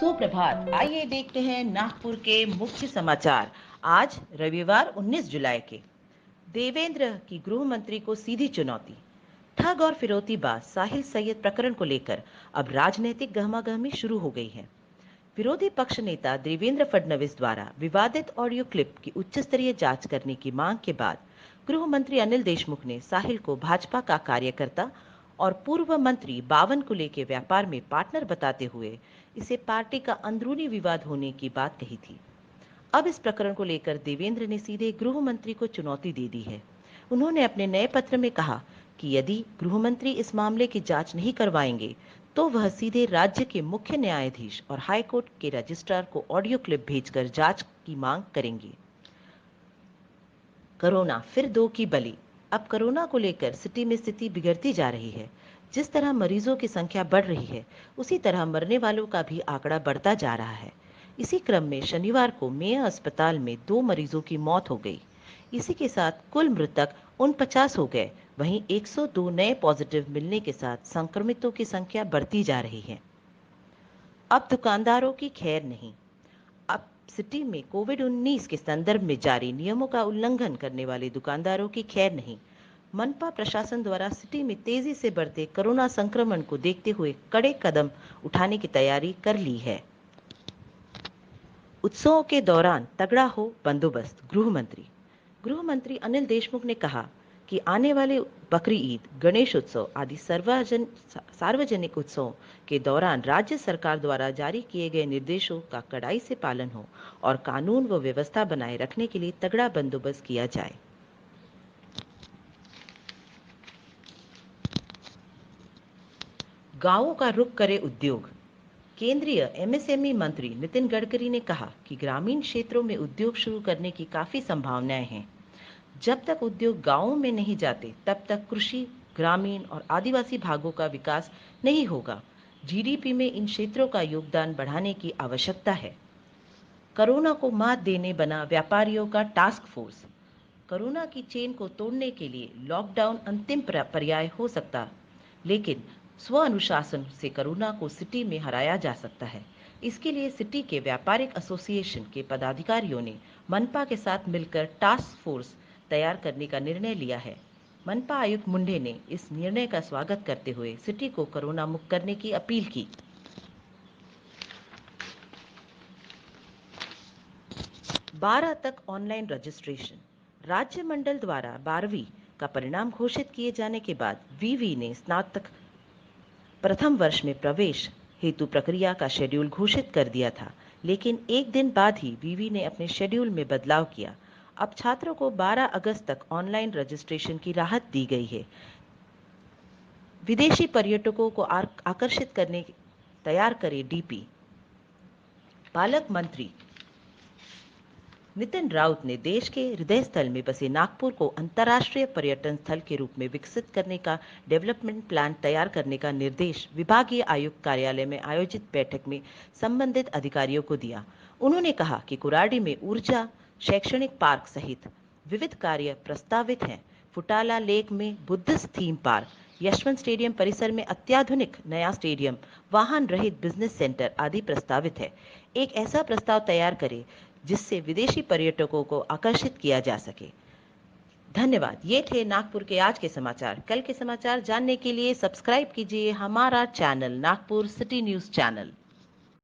सुप्रभात। आइए देखते हैं नागपुर के मुख्य समाचार। आज रविवार 19 जुलाई के। देवेंद्र की गृह मंत्री को सीधी चुनौती। ठग और फिरौतीबाज साहिल सैयद प्रकरण को लेकर अब राजनीतिक गहमागहमी शुरू हो गई है। विरोधी पक्ष नेता देवेंद्र फडणवीस द्वारा विवादित ऑडियो क्लिप की उच्च स्तरीय जांच करने की मांग के बाद गृह मंत्री अनिल देशमुख ने साहिल को भाजपा का कार्यकर्ता और पूर्व मंत्री बावन कुले के व्यापार में पार्टनर बताते हुए इसे पार्टी का अंदरूनी विवाद होने की बात कही थी। अब इस प्रकरण को लेकर देवेंद्र ने सीधे गृह मंत्री को चुनौती दे दी है। उन्होंने अपने नए पत्र में कहा कि यदि गृह मंत्री इस मामले की जांच नहीं करवाएंगे तो वह सीधे राज्य के मुख्य न्यायाधीश और हाईकोर्ट के रजिस्ट्रार को ऑडियो क्लिप भेजकर जांच की मांग करेंगे। कोरोना फिर दो की बलि। अब कोरोना को लेकर सिटी में स्थिति बिगड़ती जा रही है। जिस तरह मरीजों की संख्या बढ़ रही है उसी तरह मरने वालों का भी आंकड़ा बढ़ता जा रहा है। इसी क्रम में शनिवार को मेयो अस्पताल में 2 मरीजों की मौत हो गई। इसी के साथ कुल मृतक 49 हो गए। वहीं 102 नए पॉजिटिव मिलने के साथ संक्रमितों की संख्या बढ़ती जा रही है। अब दुकानदारों की खैर नहीं। अब सिटी में कोविड-19 के संदर्भ में जारी नियमों का उल्लंघन करने वाले दुकानदारों की खैर नहीं। मनपा प्रशासन द्वारा सिटी में तेजी से बढ़ते कोरोना संक्रमण को देखते हुए कड़े कदम उठाने की तैयारी कर ली है। उत्सवों के दौरान तगड़ा हो बंदोबस्त। गृह मंत्री अनिल देशमुख ने कहा कि आने वाले बकरी ईद, गणेश उत्सव आदि सार्वजनिक उत्सवों के दौरान राज्य सरकार द्वारा जारी किए गए निर्देशों का कड़ाई से पालन हो और कानून व व्यवस्था बनाए रखने के लिए तगड़ा बंदोबस्त किया जाए। गांवों का रुख करे उद्योग। केंद्रीय एमएसएमई मंत्री नितिन गडकरी ने कहा कि ग्रामीण क्षेत्रों में उद्योग शुरू करने की काफी संभावनाएं हैं। जब तक उद्योग गांवों में नहीं जाते तब तक कृषि, ग्रामीण और आदिवासी भागों का विकास नहीं होगा। जीडीपी में इन क्षेत्रों का योगदान बढ़ाने की आवश्यकता है। कोरोना को मात देने बना व्यापारियों का टास्क फोर्स। कोरोना की चेन को तोड़ने के लिए लॉकडाउन अंतिम पर्याय हो सकता, लेकिन स्व अनुशासन से कोरोना को सिटी में हराया जा सकता है। इसके लिए सिटी के व्यापारिक एसोसिएशन के पदाधिकारियों ने मनपा के साथ मिलकर टास्क फोर्स तैयार करने का निर्णय लिया है। मनपा आयुक्त मुंडे ने इस निर्णय का स्वागत करते हुए सिटी को कोरोना मुक्त करने की अपील की। 12 तक ऑनलाइन रजिस्ट्रेशन। राज्य मंडल द्वारा 12वीं का परिणाम घोषित किए जाने के बाद वीवी ने स्नातक प्रथम वर्ष में प्रवेश हेतु प्रक्रिया का शेड्यूल घोषित कर दिया था, लेकिन एक दिन बाद ही वीवी ने अपने शेड्यूल में बदलाव किया। अब छात्रों को 12 अगस्त तक ऑनलाइन रजिस्ट्रेशन की राहत दी गई है। विदेशी पर्यटकों को आकर्षित करने तैयार करे डीपी। पालक मंत्री नितिन राउत ने देश के हृदय स्थल में बसे नागपुर को अंतर्राष्ट्रीय पर्यटन स्थल के रूप में विकसित करने का डेवलपमेंट प्लान तैयार करने का निर्देश विभागीय आयुक्त कार्यालय में आयोजित बैठक में संबंधित अधिकारियों को दिया। उन्होंने कहा कि कुराडी में ऊर्जा शैक्षणिक पार्क सहित विविध कार्य प्रस्तावित हैं। फुटाला लेक में Buddhist theme park, Yashwant stadium परिसर में अत्याधुनिक नया स्टेडियम, वाहन रहित बिजनेस सेंटर आदि प्रस्तावित है। एक ऐसा प्रस्ताव तैयार करें जिससे विदेशी पर्यटकों को आकर्षित किया जा सके। धन्यवाद। ये थे नागपुर के आज के समाचार। कल के समाचार जानने के लिए सब्सक्राइब कीजिए हमारा channel Nagpur city news channel.